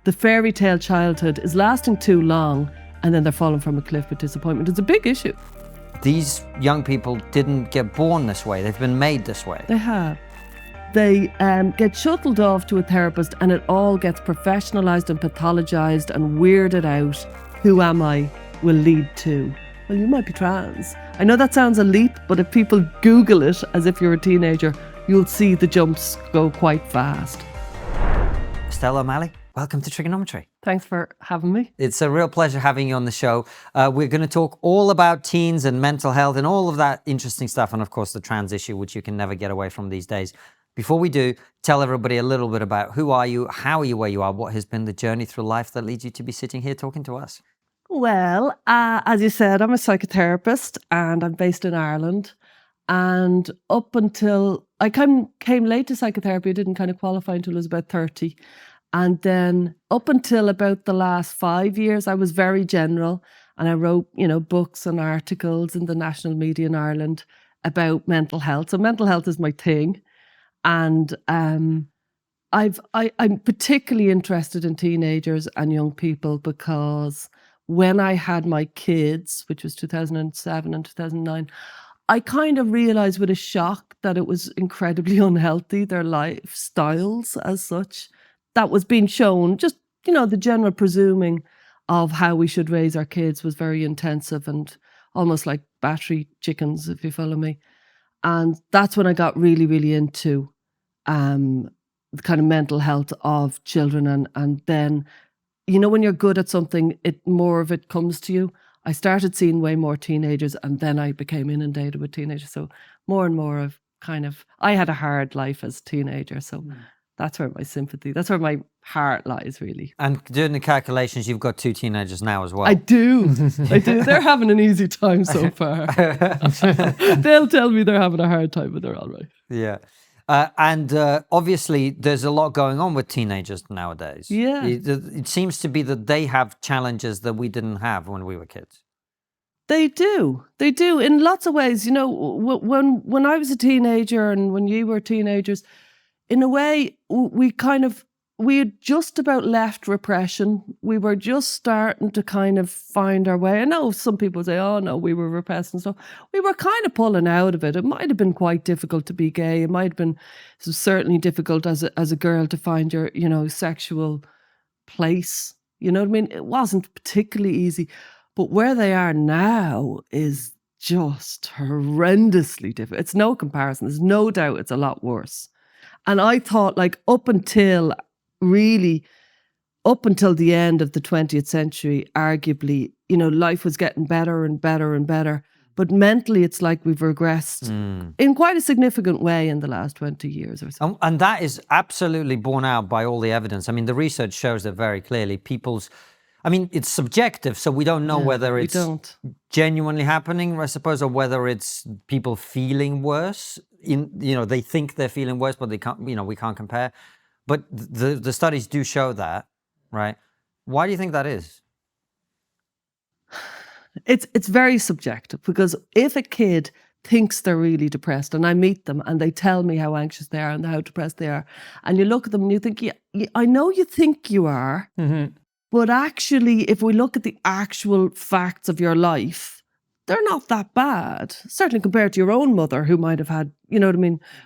the fairy tale childhood is lasting too long and then they're falling from a cliff with disappointment. It's a big issue. These young people didn't get born this way. They've been made this way. They have. They get shuttled off to a therapist and it all gets professionalised and pathologized and weirded out. Who am I will lead to, well, you might be trans. I know that sounds a leap, but if people Google it as if you're a teenager, you'll see the jumps go quite fast. Stella O'Malley, welcome to TRIGGERnometry. Thanks for having me. It's a real pleasure having you on the show. We're going to talk all about teens and mental health and all of that interesting stuff. And of course, the trans issue, which you can never get away from these days. Before we do, tell everybody a little bit about who are you, how are you where you are, what has been the journey through life that leads you to be sitting here talking to us? Well, as you said, I'm a psychotherapist and I'm based in Ireland. And up until I came late to psychotherapy, I didn't kind of qualify until I was about 30. And then up until about the last 5 years, I was very general. And I wrote, books and articles in the national media in Ireland about mental health. So mental health is my thing. And I'm particularly interested in teenagers and young people because when I had my kids, which was 2007 and 2009, I kind of realized with a shock that it was incredibly unhealthy, their lifestyles as such. That was being shown, just, the general presuming of how we should raise our kids was very intensive and almost like battery chickens, if you follow me. And that's when I got really, really into the kind of mental health of children. And then, when you're good at something, more of it comes to you. I started seeing way more teenagers and then I became inundated with teenagers. So more and more of I had a hard life as a teenager. So that's where my sympathy, that's where my heart lies, really. And doing the calculations, you've got 2 teenagers now as well. I do. They're having an easy time so far. They'll tell me they're having a hard time, but they're all right. Yeah. And obviously, there's a lot going on with teenagers nowadays. Yeah. It seems to be that they have challenges that we didn't have when we were kids. They do. They do in lots of ways. When I was a teenager and when you were teenagers, in a way, we had just about left repression. We were just starting to kind of find our way. I know some people say, oh no, we were repressed and stuff. We were kind of pulling out of it. It might have been quite difficult to be gay. It might have been certainly difficult as a girl to find your, sexual place. You know what I mean? It wasn't particularly easy. But where they are now is just horrendously difficult. It's no comparison. There's no doubt it's a lot worse. And I thought up until the end of the 20th century, arguably, life was getting better and better and better. But mentally, it's like we've regressed in quite a significant way in the last 20 years or so. And that is absolutely borne out by all the evidence. I mean, the research shows that very clearly. It's subjective, so we don't know whether it's genuinely happening, I suppose, or whether it's people feeling worse. They think they're feeling worse, but they can't. We can't compare. But the studies do show that, right? Why do you think that is? It's very subjective because if a kid thinks they're really depressed and I meet them and they tell me how anxious they are and how depressed they are, and you look at them and you think, yeah, I know you think you are, but actually, if we look at the actual facts of your life, they're not that bad, certainly compared to your own mother who might have had,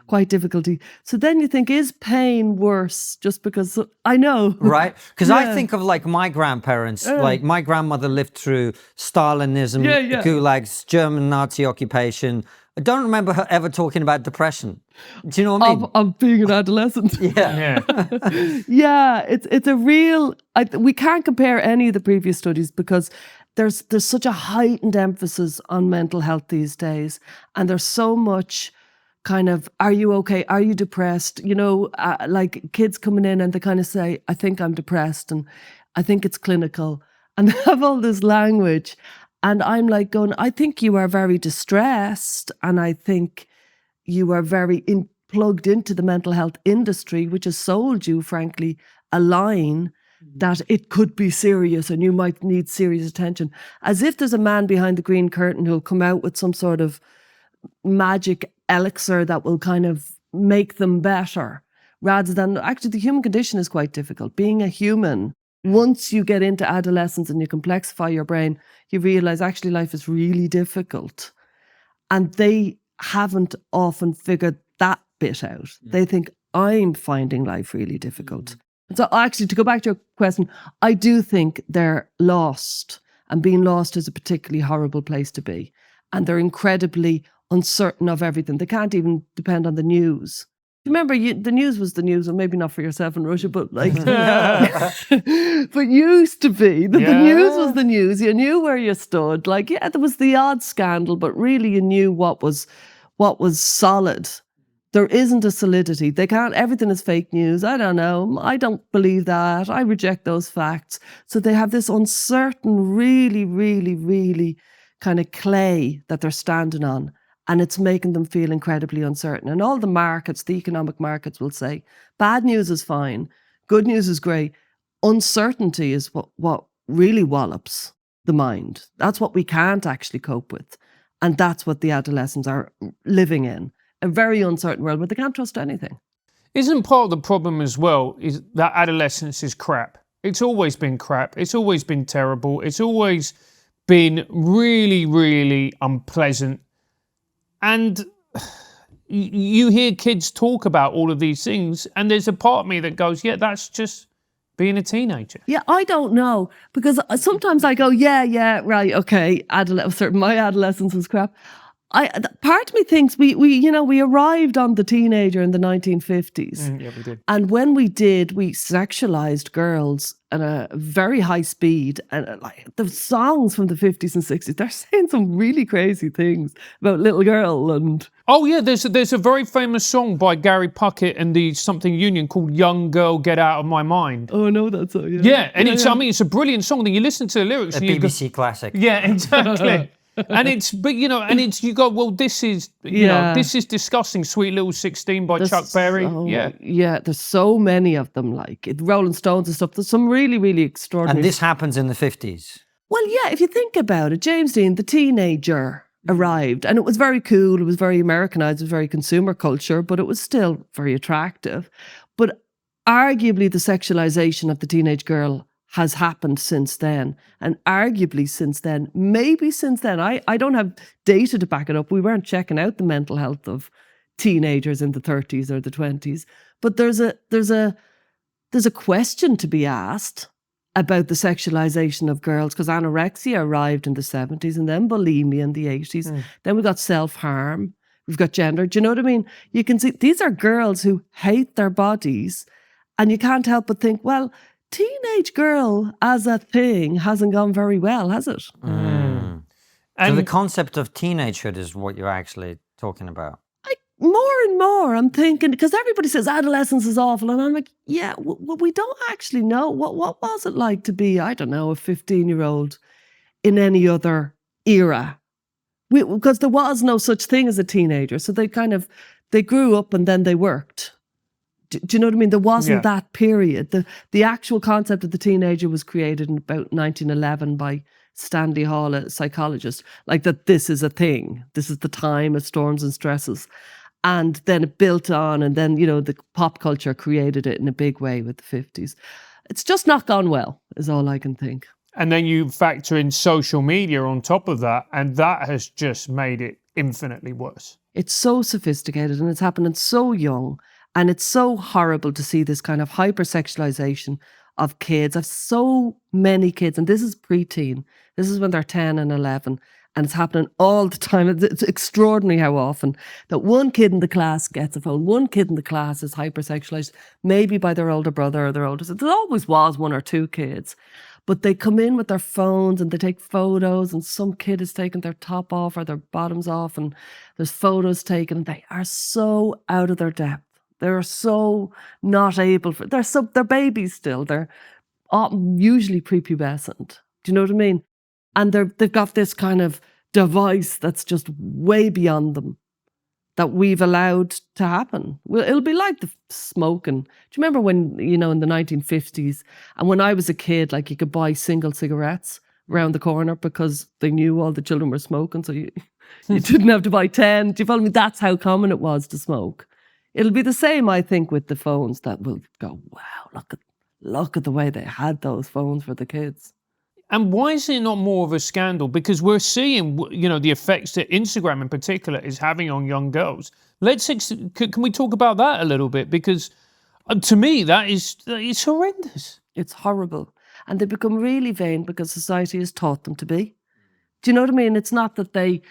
quite difficulty. So then you think, is pain worse just because I know? Right. Because I think of my grandparents, my grandmother lived through Stalinism, gulags, German Nazi occupation. I don't remember her ever talking about depression. Do you know what I mean? Of being an adolescent. Yeah. Yeah, it's a real, we can't compare any of the previous studies because there's such a heightened emphasis on mental health these days. And there's so much kind of, are you okay? Are you depressed? Kids coming in and they kind of say, I think I'm depressed and I think it's clinical. And they have all this language. And I'm going, I think you are very distressed. And I think you are very plugged into the mental health industry, which has sold you, frankly, a line that it could be serious and you might need serious attention. As if there's a man behind the green curtain who'll come out with some sort of magic elixir that will kind of make them better, rather than actually the human condition is quite difficult. Being a human once you get into adolescence and you complexify your brain, you realize actually life is really difficult. And they haven't often figured that bit out. They think, I'm finding life really difficult. And so actually, to go back to your question, I do think they're lost. And being lost is a particularly horrible place to be. And they're incredibly uncertain of everything. They can't even depend on the news. Remember, the news was the news, and maybe not for yourself in Russia, but like, but used to be. The news was the news. You knew where you stood. Like, yeah, there was the odd scandal, but really you knew what was solid. There isn't a solidity. They can't, everything is fake news. I don't know. I don't believe that. I reject those facts. So they have this uncertain, really, really, really kind of clay that they're standing on. And it's making them feel incredibly uncertain. And all the markets, the economic markets will say, bad news is fine. Good news is great. Uncertainty is what really wallops the mind. That's what we can't actually cope with. And that's what the adolescents are living in. A very uncertain world where they can't trust anything. Isn't part of the problem as well is that adolescence is crap? It's always been crap. It's always been terrible. It's always been really, really unpleasant. And you hear kids talk about all of these things, and there's a part of me that goes, yeah, that's just being a teenager. Yeah, I don't know. Because sometimes I go, yeah, right, okay, my adolescence was crap. Part of me thinks we arrived on the teenager in the 1950s. Yeah, we did. And when we did, we sexualized girls at a very high speed. And like the songs from the 50s and 60s, they're saying some really crazy things about little girl and... Oh yeah, there's a very famous song by Gary Puckett and the Something Union called "Young Girl Get Out of My Mind." Oh, I know that song. Yeah, and I mean, it's a brilliant song. Then you listen to the lyrics. A BBC classic. Yeah, exactly. You go, well, this is, this is disgusting. Sweet Little 16 by Chuck Berry. Yeah, there's so many of them, like Rolling Stones and stuff. There's some really, really extraordinary. And this happens in the 50s. Well, yeah, if you think about it, James Dean, the teenager, arrived, and it was very cool. It was very Americanized. It was very consumer culture, but it was still very attractive. But arguably, the sexualization of the teenage girl has happened since then. And arguably since then, maybe since then, I don't have data to back it up. We weren't checking out the mental health of teenagers in the 30s or the 20s. But there's a question to be asked about the sexualization of girls, because anorexia arrived in the 70s and then bulimia in the 80s. Then we got self-harm. We've got gender. Do you know what I mean? You can see these are girls who hate their bodies, and you can't help but think, well, teenage girl as a thing hasn't gone very well, has it? So the concept of teenagehood is what you're actually talking about. More and more, I'm thinking, because everybody says adolescence is awful, and I'm like, yeah, well, we don't actually know. What was it like to be, I don't know, a 15-year-old in any other era? Because there was no such thing as a teenager, so they grew up and then they worked. Do you know what I mean? There wasn't that period. The actual concept of the teenager was created in about 1911 by Stanley Hall, a psychologist, like that this is a thing. This is the time of storms and stresses. And then it built on, and then, the pop culture created it in a big way with the 50s. It's just not gone well, is all I can think. And then you factor in social media on top of that, and that has just made it infinitely worse. It's so sophisticated, and it's happening so young. And it's so horrible to see this kind of hypersexualization of kids. I've so many kids, and this is preteen. This is when they're 10 and 11, and it's happening all the time. It's extraordinary how often that one kid in the class gets a phone. One kid in the class is hypersexualized, maybe by their older brother or their older sister. There always was one or two kids. But they come in with their phones and they take photos, and some kid is taking their top off or their bottoms off, and there's photos taken. They are so out of their depth. They're so not able they're babies still. They're usually prepubescent. Do you know what I mean? And they've got this kind of device that's just way beyond them that we've allowed to happen. Well, it'll be like the smoking. Do you remember when, in the 1950s, and when I was a kid, like you could buy single cigarettes around the corner because they knew all the children were smoking, so you didn't have to buy 10. Do you follow me? That's how common it was to smoke. It'll be the same, I think, with the phones, that will go, wow, look at the way they had those phones for the kids. And why is it not more of a scandal? Because we're seeing, the effects that Instagram in particular is having on young girls. Can we talk about that a little bit? Because to me, it's horrendous. It's horrible. And they become really vain because society has taught them to be. Do you know what I mean? It's not that they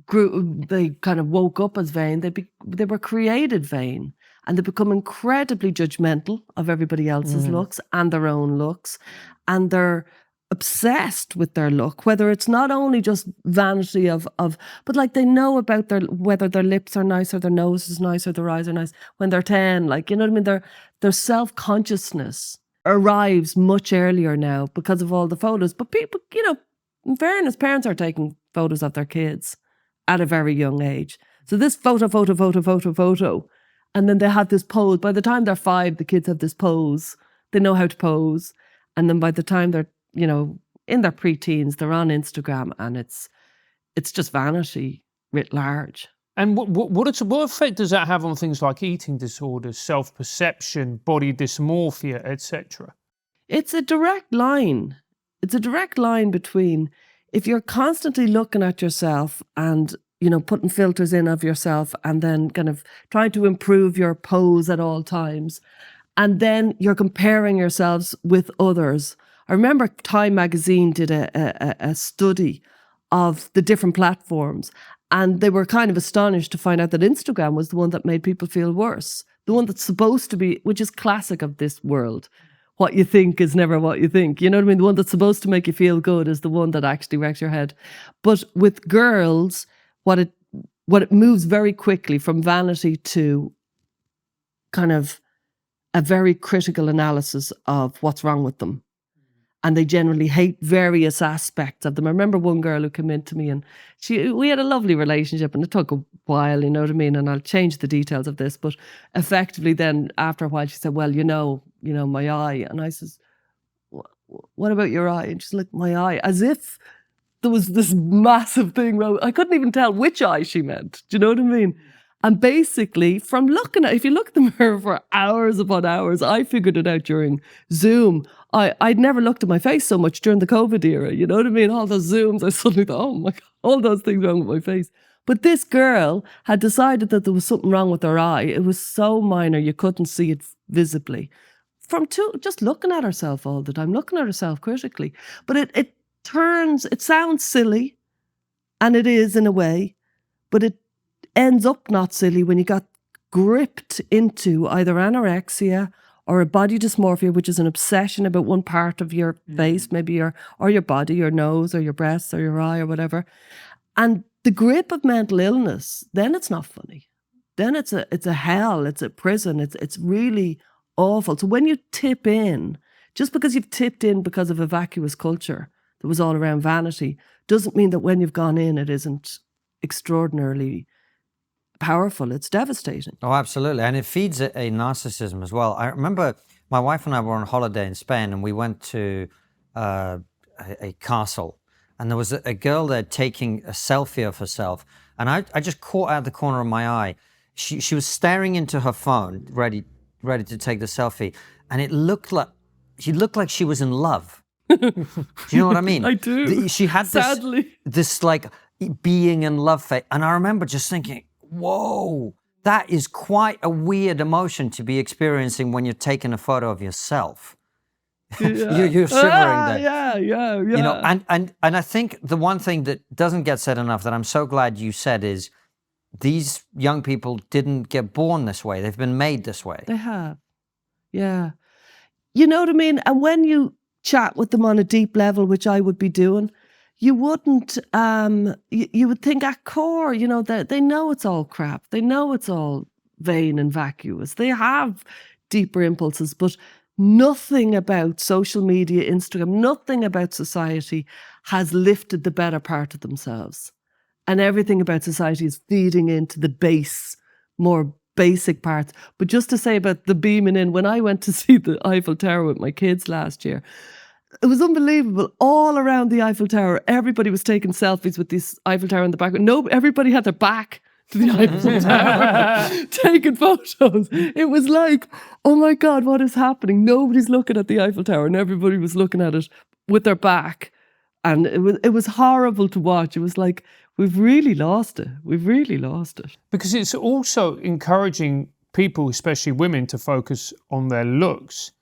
kind of woke up as vain. They were created vain. And they become incredibly judgmental of everybody else's looks and their own looks. And they're obsessed with their look, whether it's not only just vanity but like they know about whether their lips are nice or their nose is nice or their eyes are nice when they're 10, like, you know what I mean? Their self-consciousness arrives much earlier now because of all the photos. But people, in fairness, parents are taking photos of their kids at a very young age. So this photo, and then they have this pose. By the time they're 5, the kids have this pose. They know how to pose. And then by the time they're in their preteens, they're on Instagram, and it's just vanity writ large. And what effect does that have on things like eating disorders, self-perception, body dysmorphia, etc.? It's a direct line. It's a direct line between, if you're constantly looking at yourself and, putting filters in of yourself and then kind of trying to improve your pose at all times, and then you're comparing yourselves with others. I remember Time magazine did a study of the different platforms, and they were kind of astonished to find out that Instagram was the one that made people feel worse. The one that's supposed to be, which is classic of this world. What you think is never what you think. You know what I mean? The one that's supposed to make you feel good is the one that actually wrecks your head. But with girls, what it moves very quickly from vanity to kind of a very critical analysis of what's wrong with them. And they generally hate various aspects of them. I remember one girl who came in to me, and we had a lovely relationship, and it took a while, you know what I mean? And I'll change the details of this, but effectively then after a while she said, well, my eye. And I says, what about your eye? And she's like, my eye, as if there was this massive thing wrong. I couldn't even tell which eye she meant. Do you know what I mean? And basically, from looking at, if you look at the mirror for hours upon hours, I figured it out during Zoom. I'd never looked at my face so much during the COVID era. You know what I mean? All those Zooms, I suddenly thought, oh my God, all those things wrong with my face. But this girl had decided that there was something wrong with her eye. It was so minor, you couldn't see it visibly. Just looking at herself all the time, looking at herself critically. But it sounds silly, and it is in a way, but it ends up not silly when you got gripped into either anorexia or a body dysmorphia, which is an obsession about one part of your face, maybe your body, your nose or your breasts or your eye or whatever. And the grip of mental illness, then it's not funny. Then it's a hell, it's a prison, it's really awful. So when you tip in, just because you've tipped in because of a vacuous culture that was all around vanity, doesn't mean that when you've gone in, it isn't extraordinarily powerful. It's devastating. Oh, absolutely. And it feeds a narcissism as well. I remember my wife and I were on holiday in Spain, and we went to a castle, and there was a girl there taking a selfie of herself, and I just caught out the corner of my eye. She was staring into her phone, ready to take the selfie, and she looked like she was in love. Do you know what I mean? I do. She had this like being in love face, and I remember just thinking, whoa, that is quite a weird emotion to be experiencing when you're taking a photo of yourself. Yeah. you're shivering there. Yeah. And I think the one thing that doesn't get said enough that I'm so glad you said is these young people didn't get born this way. They've been made this way. They have. Yeah. You know what I mean? And when you chat with them on a deep level, which I would be doing, you wouldn't, you would think at core, they know it's all crap. They know it's all vain and vacuous. They have deeper impulses, but nothing about social media, Instagram, nothing about society has lifted the better part of themselves. And everything about society is feeding into the more basic parts. But just to say about the beaming in, when I went to see the Eiffel Tower with my kids last year, it was unbelievable. All around the Eiffel Tower, everybody was taking selfies with this Eiffel Tower in the background. No, everybody had their back to the Eiffel Tower taking photos. It was like, oh my God, what is happening? Nobody's looking at the Eiffel Tower and everybody was looking at it with their back. And it was horrible to watch. It was like, we've really lost it. We've really lost it. Because it's also encouraging people, especially women, to focus on their looks.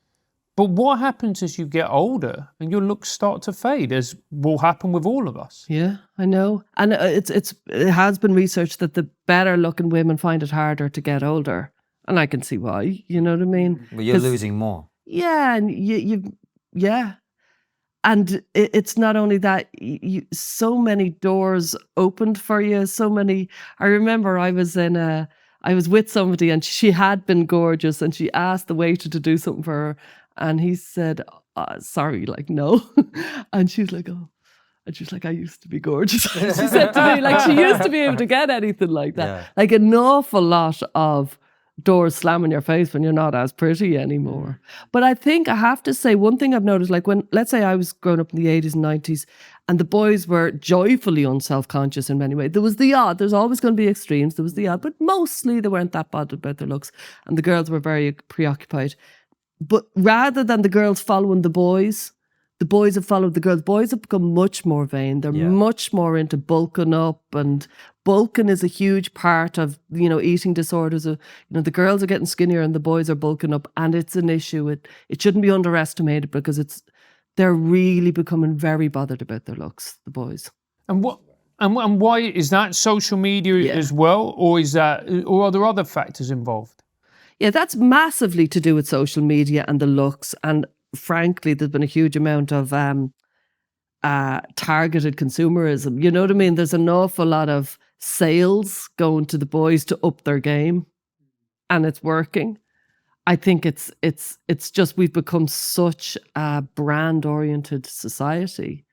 But what happens as you get older and your looks start to fade, as will happen with all of us? Yeah, I know. And it has been researched that the better looking women find it harder to get older. And I can see why, you know what I mean? But you're losing more. Yeah, and yeah. And it's not only that, so many doors opened for you, so many. I remember I was with somebody and she had been gorgeous and she asked the waiter to do something for her and he said, sorry, like, no. And she's like, oh. And she's like, I used to be gorgeous. She said to me, like, she used to be able to get anything like that. Yeah. Like an awful lot of doors slam in your face when you're not as pretty anymore. But I think I have to say, one thing I've noticed, like when, let's say I was growing up in the 80s and 90s and the boys were joyfully unself-conscious in many ways. There was the odd, there's always going to be extremes, there was the odd, but mostly they weren't that bothered about their looks and the girls were very preoccupied. But rather than the girls following the boys have followed the girls. Boys have become much more vain. They're much more into bulking up, and bulking is a huge part of, eating disorders. The girls are getting skinnier and the boys are bulking up, and it's an issue. It shouldn't be underestimated because they're really becoming very bothered about their looks, the boys. And why is that? Social media as well, or are there other factors involved? Yeah, that's massively to do with social media and the looks. And frankly, there's been a huge amount of targeted consumerism. You know what I mean? There's an awful lot of sales going to the boys to up their game, and it's working. I think it's just we've become such a brand-oriented society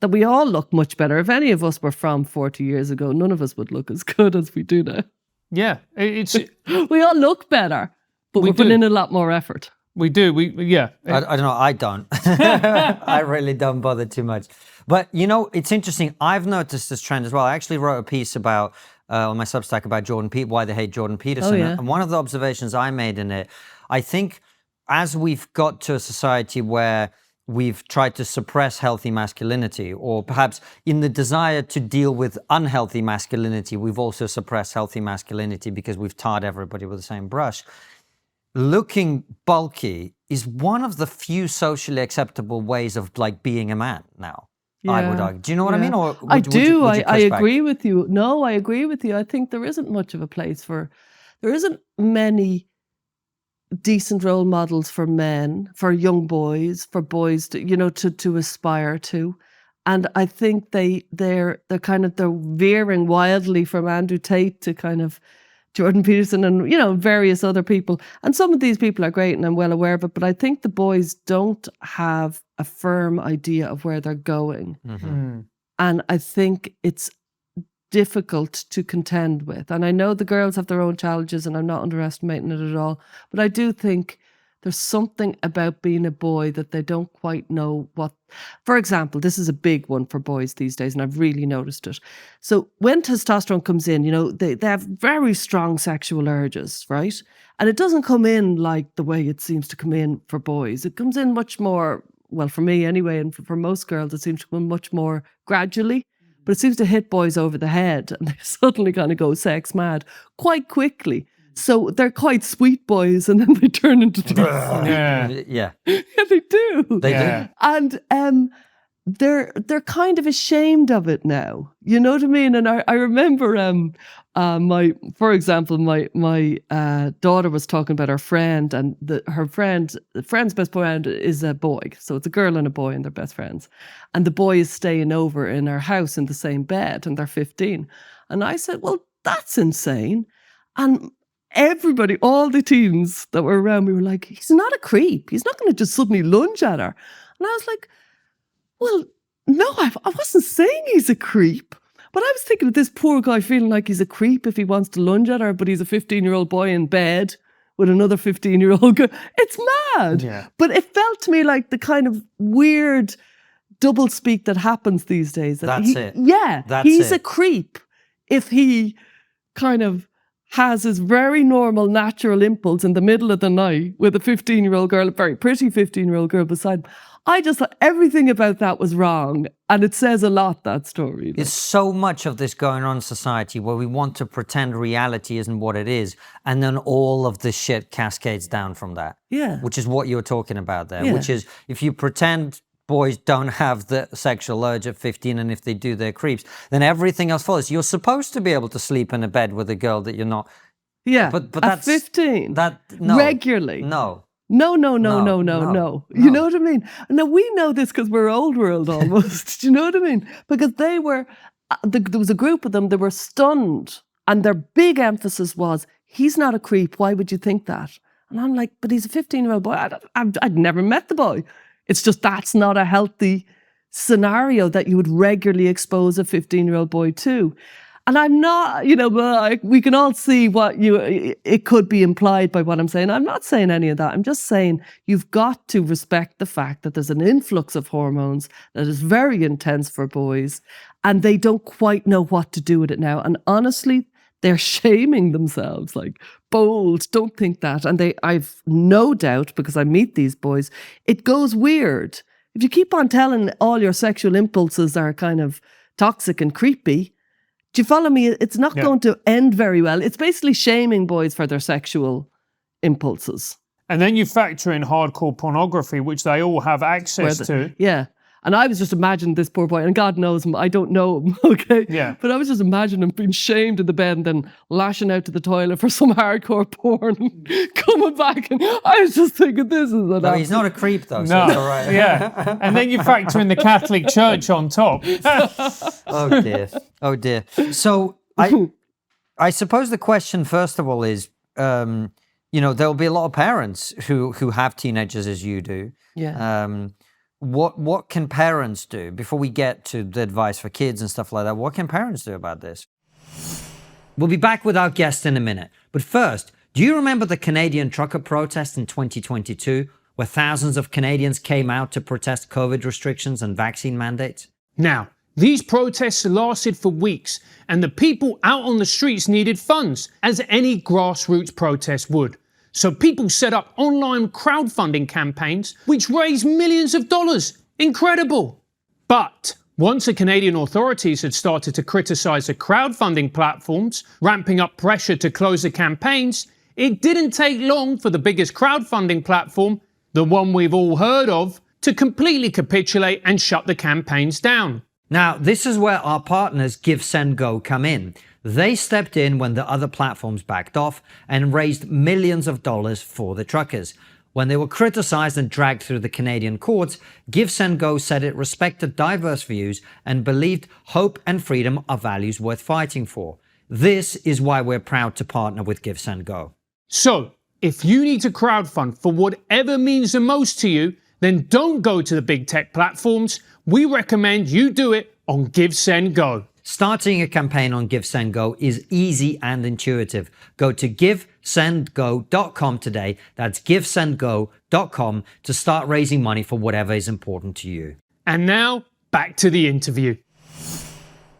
that we all look much better. If any of us were from 40 years ago, none of us would look as good as we do now. Yeah, we all look better, but we're putting in a lot more effort. We do. I don't know. I don't. I really don't bother too much. But, it's interesting. I've noticed this trend as well. I actually wrote a piece about on my Substack about Jordan Peterson, why they hate Jordan Peterson. Oh, yeah. And one of the observations I made in it, I think as we've got to a society where we've tried to suppress healthy masculinity, or perhaps in the desire to deal with unhealthy masculinity, we've also suppressed healthy masculinity because we've tarred everybody with the same brush. Looking bulky is one of the few socially acceptable ways of being a man now. Yeah. I would argue. Do you know what I mean? Or I do. I agree with you. No, I agree with you. I think there isn't much of a place there isn't many decent role models for men, for young boys, for boys to aspire to. And I think they're veering wildly from Andrew Tate to kind of Jordan Peterson and, various other people. And some of these people are great and I'm well aware of it, but I think the boys don't have a firm idea of where they're going. Mm-hmm. And I think it's difficult to contend with. And I know the girls have their own challenges and I'm not underestimating it at all, but I do think there's something about being a boy that they don't quite know what. For example, this is a big one for boys these days, and I've really noticed it. So when testosterone comes in, they have very strong sexual urges, right? And it doesn't come in like the way it seems to come in for boys. It comes in much more, well, for me anyway, and for most girls, it seems to come much more gradually. But it seems to hit boys over the head, and they suddenly kind of go sex mad quite quickly. So they're quite sweet boys, and then they turn into yeah, they do. They do, and they're kind of ashamed of it now. You know what I mean? And I remember my daughter was talking about her friend, and the friend's best friend is a boy, so it's a girl and a boy, and they're best friends. And the boy is staying over in her house in the same bed, and they're 15. And I said, well, that's insane. And everybody, all the teens that were around me were like, he's not a creep. He's not going to just suddenly lunge at her. And I was like, well, no, I wasn't saying he's a creep. But I was thinking of this poor guy feeling like he's a creep if he wants to lunge at her, but he's a 15-year-old boy in bed with another 15-year-old girl. It's mad. Yeah. But it felt to me like the kind of weird doublespeak that happens these days. That's it. Yeah, he's a creep if he kind of has his very normal natural impulse in the middle of the night with a 15-year-old girl, a very pretty 15-year-old girl beside him. I just thought everything about that was wrong. And it says a lot, that story. There's so much of this going on in society where we want to pretend reality isn't what it is. And then all of this shit cascades down from that. Yeah. Which is what you were talking about there. Yeah. Which is, if you pretend boys don't have the sexual urge at 15, and if they do, they're creeps, then everything else follows. You're supposed to be able to sleep in a bed with a girl that you're not. Yeah. But at that's 15. No. Regularly. No. No. You know what I mean? Now, we know this because we're old world almost. Do you know what I mean? Because they were, there was a group of them, they were stunned. And their big emphasis was, he's not a creep. Why would you think that? And I'm like, but he's a 15-year-old boy. I'd never met the boy. It's just that's not a healthy scenario that you would regularly expose a 15-year-old boy to. And I'm not, we can all see it could be implied by what I'm saying. I'm not saying any of that. I'm just saying you've got to respect the fact that there's an influx of hormones that is very intense for boys, and they don't quite know what to do with it now. And honestly, they're shaming themselves, like, bold, don't think that. And I've no doubt, because I meet these boys, it goes weird. If you keep on telling all your sexual impulses are kind of toxic and creepy, do you follow me? It's not going to end very well. It's basically shaming boys for their sexual impulses. And then you factor in hardcore pornography, which they all have access to. Yeah. And I was just imagining this poor boy, and God knows him, I don't know him, okay? Yeah. But I was just imagining him being shamed in the bed and then lashing out to the toilet for some hardcore porn and coming back. And I was just thinking, this is an No, he's not a creep, though, so No. it's all right. Yeah. And then you factor in the Catholic Church on top. Oh, dear. Oh, dear. So I suppose the question, first of all, is, there'll be a lot of parents who have teenagers as you do. Yeah. What can parents do, before we get to the advice for kids and stuff like that? What can parents do about this? We'll be back with our guest in a minute. But first, do you remember the Canadian trucker protest in 2022, where thousands of Canadians came out to protest COVID restrictions and vaccine mandates? Now, these protests lasted for weeks, and the people out on the streets needed funds, as any grassroots protest would. So people set up online crowdfunding campaigns which raised millions of dollars. Incredible! But once the Canadian authorities had started to criticise the crowdfunding platforms, ramping up pressure to close the campaigns, it didn't take long for the biggest crowdfunding platform, the one we've all heard of, to completely capitulate and shut the campaigns down. Now, this is where our partners GiveSendGo come in. They stepped in when the other platforms backed off and raised millions of dollars for the truckers. When they were criticized and dragged through the Canadian courts, GiveSendGo said it respected diverse views and believed hope and freedom are values worth fighting for. This is why we're proud to partner with GiveSendGo. So, if you need to crowdfund for whatever means the most to you, then don't go to the big tech platforms. We recommend you do it on GiveSendGo. Starting a campaign on GiveSendGo is easy and intuitive. Go to GiveSendGo.com today. That's GiveSendGo.com to start raising money for whatever is important to you. And now, back to the interview.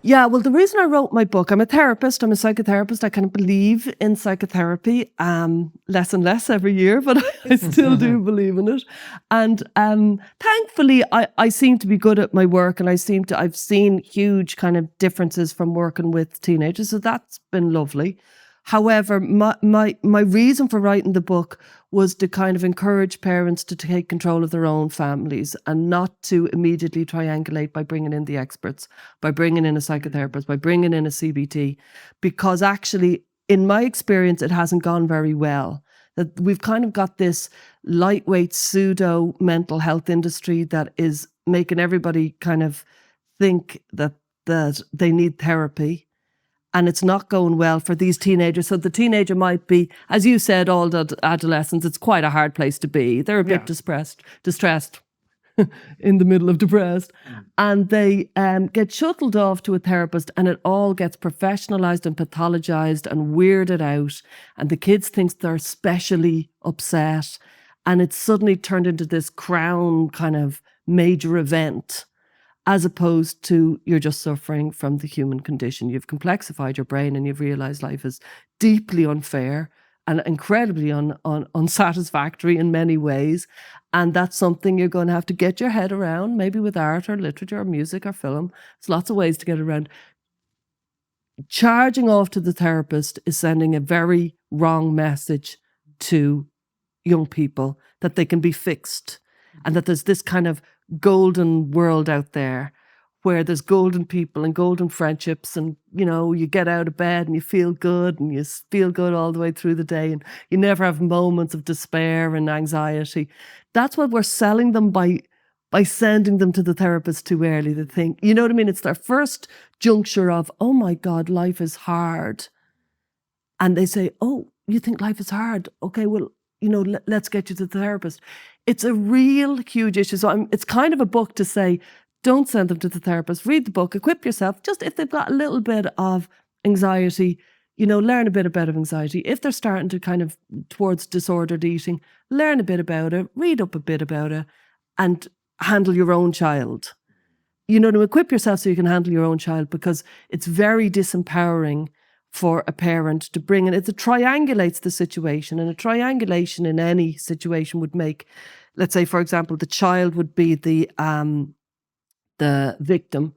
Yeah, well, the reason I wrote my book, I'm a therapist, I'm a psychotherapist. I kind of believe in psychotherapy, less and less every year, but I still do believe in it. And thankfully, I seem to be good at my work, and I've seen huge kind of differences from working with teenagers, so that's been lovely. However, my reason for writing the book was to kind of encourage parents to take control of their own families and not to immediately triangulate by bringing in the experts, by bringing in a psychotherapist, by bringing in a CBT, because actually, in my experience, it hasn't gone very well. That we've kind of got this lightweight pseudo mental health industry that is making everybody kind of think that they need therapy. And it's not going well for these teenagers. So the teenager might be, as you said, all the adolescents, it's quite a hard place to be. They're a bit distressed in the middle of depressed. And they get shuttled off to a therapist, and it all gets professionalized and pathologized and weirded out. And the kids think they're specially upset. And it's suddenly turned into this crown kind of major event. as opposed to you're just suffering from the human condition. You've complexified your brain and you've realized life is deeply unfair and incredibly unsatisfactory in many ways. And that's something you're going to have to get your head around, maybe with art or literature or music or film. There's lots of ways to get around. Charging off to the therapist is sending a very wrong message to young people that they can be fixed and that there's this kind of golden world out there where there's golden people and golden friendships and, you get out of bed and you feel good and you feel good all the way through the day and you never have moments of despair and anxiety. That's what we're selling them by sending them to the therapist too early. They think, you know what I mean? It's their first juncture of, oh my God, life is hard. And they say, oh, you think life is hard? Okay, well, let's get you to the therapist. It's a real huge issue. So it's kind of a book to say, don't send them to the therapist. Read the book, equip yourself. Just if they've got a little bit of anxiety, learn a bit about anxiety. If they're starting to kind of towards disordered eating, learn a bit about it, read up a bit about it, and handle your own child. To equip yourself so you can handle your own child, because it's very disempowering for a parent to bring in. It triangulates the situation, and a triangulation in any situation would make, let's say, for example, the child would be the victim,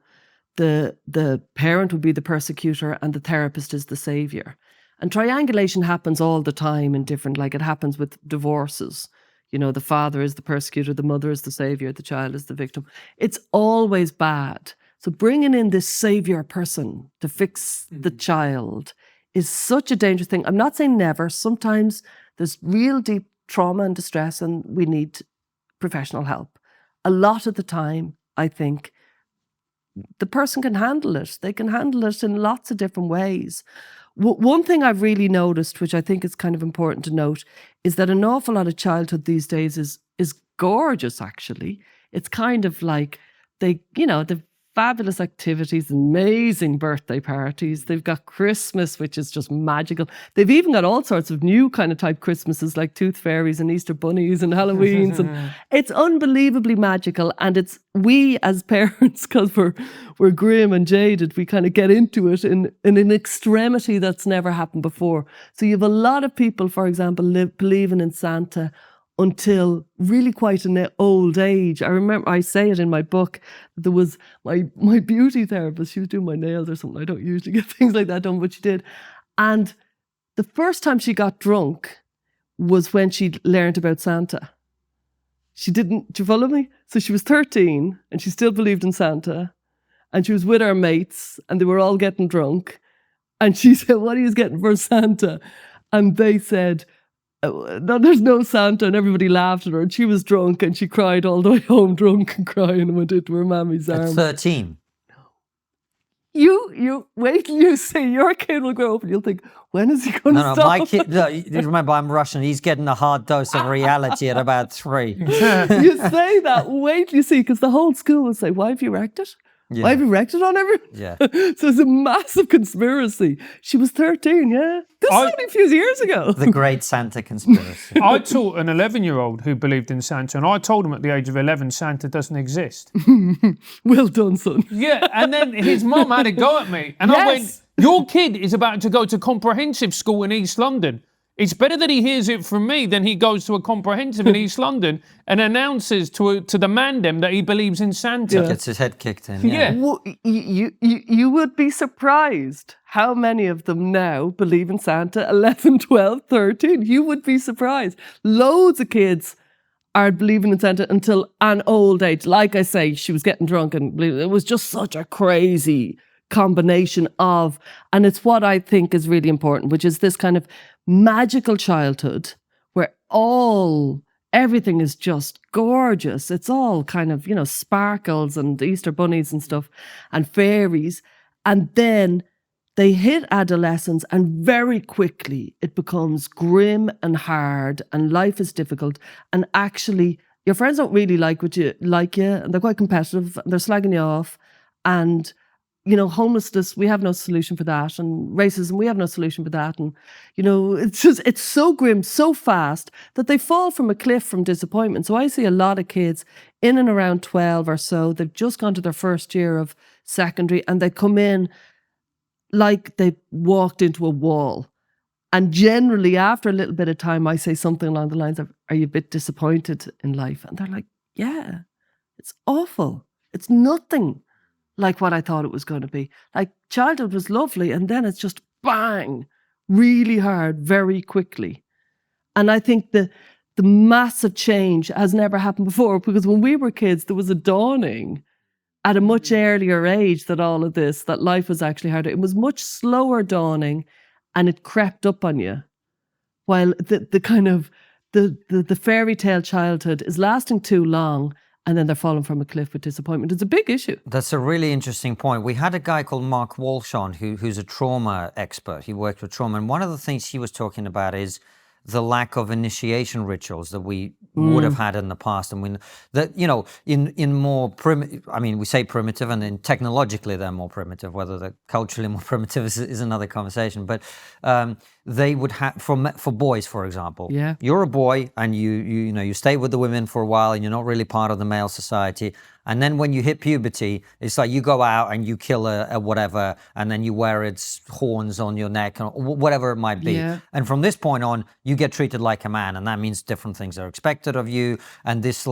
the parent would be the persecutor, and the therapist is the savior. And triangulation happens all the time in different, like it happens with divorces. The father is the persecutor, the mother is the savior, the child is the victim. It's always bad. So bringing in this savior person to fix the child is such a dangerous thing. I'm not saying never. Sometimes there's real deep trauma and distress and we need professional help. A lot of the time, I think, the person can handle it. They can handle it in lots of different ways. One thing I've really noticed, which I think is kind of important to note, is that an awful lot of childhood these days is gorgeous, actually. It's kind of like they've fabulous activities, amazing birthday parties. They've got Christmas, which is just magical. They've even got all sorts of new kind of type Christmases, like tooth fairies and Easter bunnies and Halloweens. And it's unbelievably magical. And it's we as parents, because we're grim and jaded, we kind of get into it in an extremity that's never happened before. So you have a lot of people, for example, believing in Santa until really quite an old age. I remember, I say it in my book, there was my beauty therapist, she was doing my nails or something. I don't usually get things like that done, but she did. And the first time she got drunk was when she learned about Santa. She didn't, do you follow me? So she was 13 and she still believed in Santa. And she was with her mates and they were all getting drunk. And she said, what are you getting for Santa? And they said, no, there's no Santa, and everybody laughed at her, and she was drunk and she cried all the way home, drunk and crying, and went into her mammy's arms. At 13? You wait till you see your kid will grow up and you'll think, when is he going to stop? No, my kid, no, remember I'm Russian, he's getting a hard dose of reality at about 3. You say that, wait till you see, because the whole school will say, why have you wrecked it? Yeah. Why have you wrecked it on everyone? Yeah. So it's a massive conspiracy. She was 13, yeah? This was only a few years ago. The great Santa conspiracy. I taught an 11-year-old who believed in Santa, and I told him at the age of 11, Santa doesn't exist. Well done, son. Yeah, and then his mum had a go at me. And I went, your kid is about to go to comprehensive school in East London. It's better that he hears it from me than he goes to a comprehensive in East London and announces to the mandem that he believes in Santa. Gets his head kicked in. Yeah. Well, you would be surprised how many of them now believe in Santa, 11, 12, 13. You would be surprised. Loads of kids are believing in Santa until an old age. Like I say, she was getting drunk and it was just such a crazy combination of, and it's what I think is really important, which is this kind of magical childhood where everything is just gorgeous. It's all kind of, sparkles and Easter bunnies and stuff and fairies. And then they hit adolescence and very quickly it becomes grim and hard and life is difficult. And actually your friends don't really like you and they're quite competitive and they're slagging you off. And homelessness, we have no solution for that. And racism, we have no solution for that. And, it's so grim, so fast that they fall from a cliff from disappointment. So I see a lot of kids in and around 12 or so. They've just gone to their first year of secondary and they come in like they walked into a wall. And generally, after a little bit of time, I say something along the lines of, are you a bit disappointed in life? And they're like, yeah, it's awful. It's nothing like what I thought it was going to be. Like, childhood was lovely, and then it's just bang, really hard, very quickly. And I think the massive change has never happened before, because when we were kids, there was a dawning at a much earlier age that life was actually harder. It was much slower dawning, and it crept up on you. While the kind of the fairy tale childhood is lasting too long, and then they're falling from a cliff with disappointment. It's a big issue. That's a really interesting point. We had a guy called Mark Walsh on who's a trauma expert. He worked with trauma. And one of the things he was talking about is the lack of initiation rituals that we would have had in the past. And in more primitive, we say primitive, and then technologically they're more primitive. Whether they're culturally more primitive is another conversation. But they would have, for boys, for example, you're a boy and you stay with the women for a while and you're not really part of the male society. And then when you hit puberty, it's like you go out and you kill a whatever, and then you wear its horns on your neck, or whatever it might be. Yeah. And from this point on, you get treated like a man, and that means different things are expected of you. And this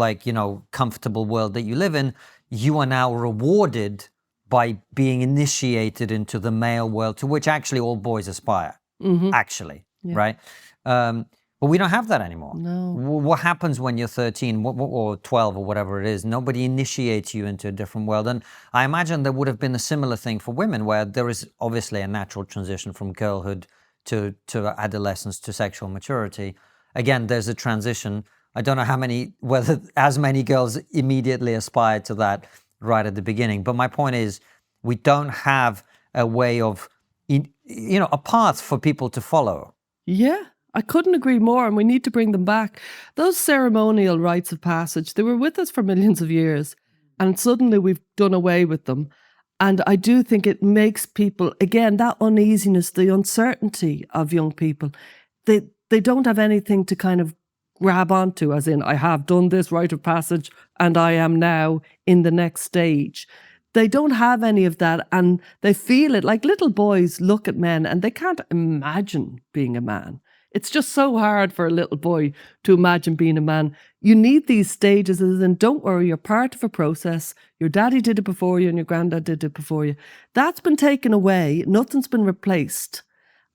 comfortable world that you live in, you are now rewarded by being initiated into the male world, to which actually all boys aspire, right? But we don't have that anymore. No. What happens when you're 13 or 12 or whatever it is? Nobody initiates you into a different world. And I imagine there would have been a similar thing for women, where there is obviously a natural transition from girlhood to adolescence to sexual maturity. Again, there's a transition. I don't know whether as many girls immediately aspire to that right at the beginning. But my point is, we don't have a way of, a path for people to follow. Yeah. I couldn't agree more, and we need to bring them back. Those ceremonial rites of passage, they were with us for millions of years, and suddenly we've done away with them. And I do think it makes people, again, that uneasiness, the uncertainty of young people, they don't have anything to kind of grab onto, as in, I have done this rite of passage and I am now in the next stage. They don't have any of that, and they feel it. Like, little boys look at men and they can't imagine being a man. It's just so hard for a little boy to imagine being a man. You need these stages, and don't worry, you're part of a process. Your daddy did it before you and your granddad did it before you. That's been taken away. Nothing's been replaced.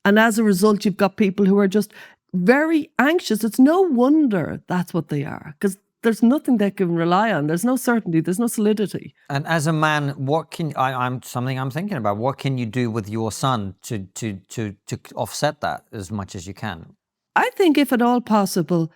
And as a result, you've got people who are just very anxious. It's no wonder that's what they are, because there's nothing they can rely on. There's no certainty. There's no solidity. And as a man, I'm thinking about. What can you do with your son to offset that as much as you can? I think, if at all possible,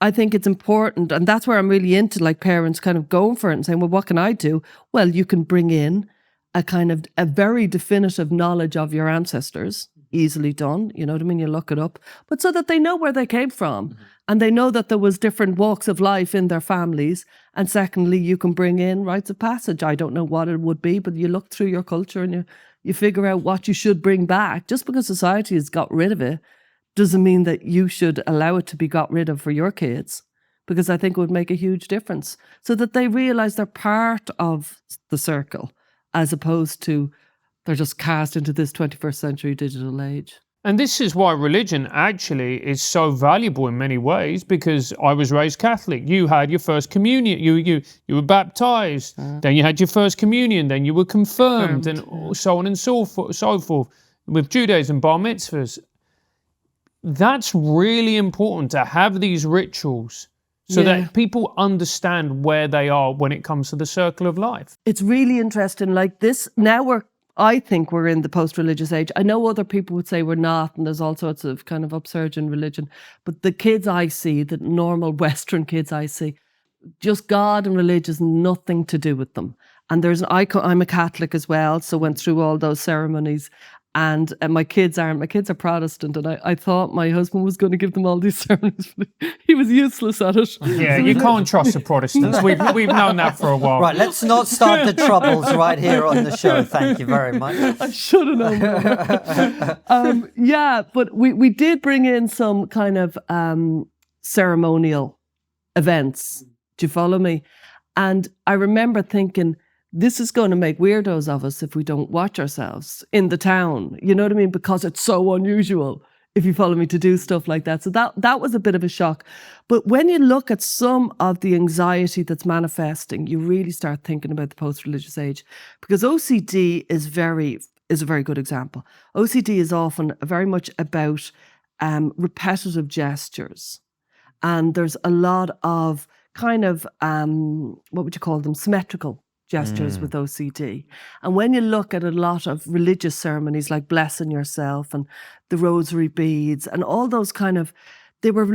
I think it's important, and that's where I'm really into, like, parents kind of going for it and saying, well, what can I do? Well, you can bring in a very definitive knowledge of your ancestors, easily done, you know what I mean? You look it up, but so that they know where they came from. Mm-hmm. And they know that there was different walks of life in their families. And secondly, you can bring in rites of passage. I don't know what it would be, but you look through your culture and you figure out what you should bring back. Just because society has got rid of it doesn't mean that you should allow it to be got rid of for your kids, because I think it would make a huge difference, so that they realize they're part of the circle, as opposed to they're just cast into this 21st century digital age. And this is why religion actually is so valuable in many ways, because I was raised Catholic. You had your first communion, you were baptized, then you had your first communion, then you were confirmed, and so on and so forth. With Judaism, bar mitzvahs. That's really important, to have these rituals so that people understand where they are when it comes to the circle of life. It's really interesting. Like this, now I think we're in the post-religious age. I know other people would say we're not, and there's all sorts of kind of upsurge in religion. But the kids I see, the normal Western kids I see, just God and religion has nothing to do with them. And I'm a Catholic as well, so went through all those ceremonies. And my kids aren't. My kids are Protestant, and I thought my husband was going to give them all these sermons, but he was useless at it. Yeah, you can't trust the Protestants. We've known that for a while. Right, let's not start the troubles right here on the show. Thank you very much. I should have known that. Yeah, but we did bring in some kind of ceremonial events. Do you follow me? And I remember thinking, this is going to make weirdos of us if we don't watch ourselves in the town. You know what I mean? Because it's so unusual, if you follow me, to do stuff like that. So that was a bit of a shock. But when you look at some of the anxiety that's manifesting, you really start thinking about the post-religious age. Because OCD is a very good example. OCD is often very much about repetitive gestures. And there's a lot of kind of, what would you call them, symmetrical gestures with OCD. And when you look at a lot of religious ceremonies like blessing yourself and the rosary beads and all those kind of, they were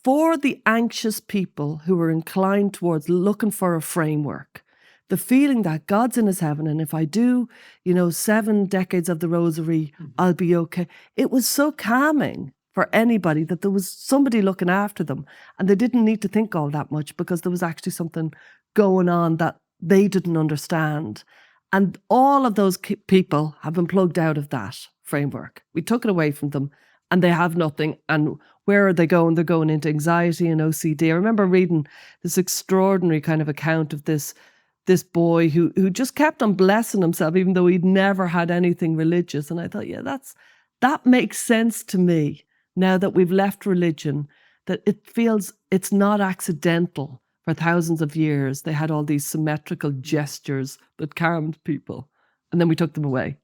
for the anxious people who were inclined towards looking for a framework, the feeling that God's in his heaven, and if I do, 7 decades of the rosary, I'll be okay. It was so calming for anybody that there was somebody looking after them, and they didn't need to think all that much because there was actually something going on that they didn't understand. And all of those people have been plugged out of that framework. We took it away from them and they have nothing. And where are they going? They're going into anxiety and OCD. I remember reading this extraordinary kind of account of this boy who just kept on blessing himself, even though he'd never had anything religious. And I thought, yeah, that makes sense to me now that we've left religion, that it feels it's not accidental. For thousands of years, they had all these symmetrical gestures that calmed people. And then we took them away.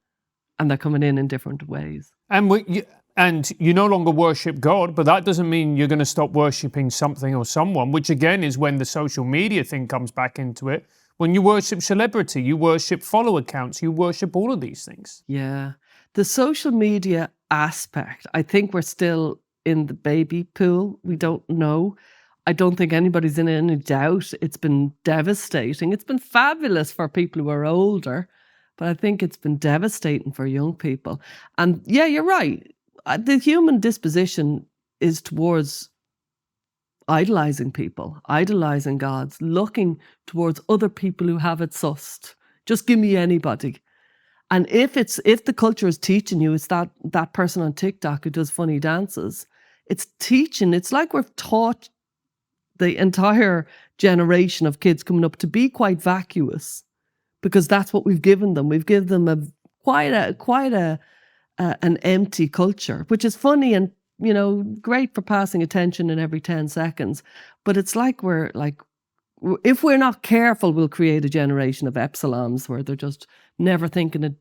And they're coming in different ways. And you no longer worship God, but that doesn't mean you're going to stop worshipping something or someone, which again is when the social media thing comes back into it. When you worship celebrity, you worship follower counts, you worship all of these things. Yeah. The social media aspect, I think we're still in the baby pool. We don't know. I don't think anybody's in any doubt. It's been devastating. It's been fabulous for people who are older, but I think it's been devastating for young people. And yeah, you're right. The human disposition is towards idolizing people, idolizing gods, looking towards other people who have it sussed. Just give me anybody. And if the culture is teaching you, it's that person on TikTok who does funny dances. It's teaching. It's like we've taught the entire generation of kids coming up to be quite vacuous, because that's what we've given them. We've given them quite an empty culture, which is funny and great for passing attention in every 10 seconds. But it's like if we're not careful, we'll create a generation of epsilons where they're just never thinking a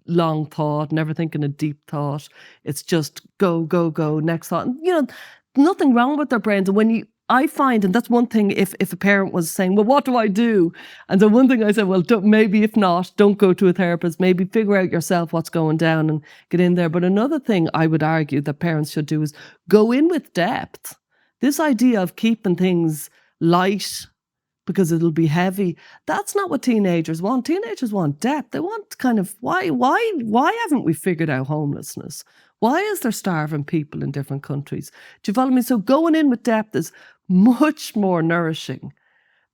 long thought, never thinking a deep thought. It's just go, go, go, next thought. And, nothing wrong with their brains. And I find, and that's one thing, if a parent was saying, well, what do I do? And so one thing I said, well, maybe if not, don't go to a therapist, maybe figure out yourself what's going down and get in there. But another thing I would argue that parents should do is go in with depth. This idea of keeping things light because it'll be heavy, that's not what teenagers want. Teenagers want depth. They want kind of, why haven't we figured out homelessness? Why is there starving people in different countries? Do you follow me? So going in with depth is much more nourishing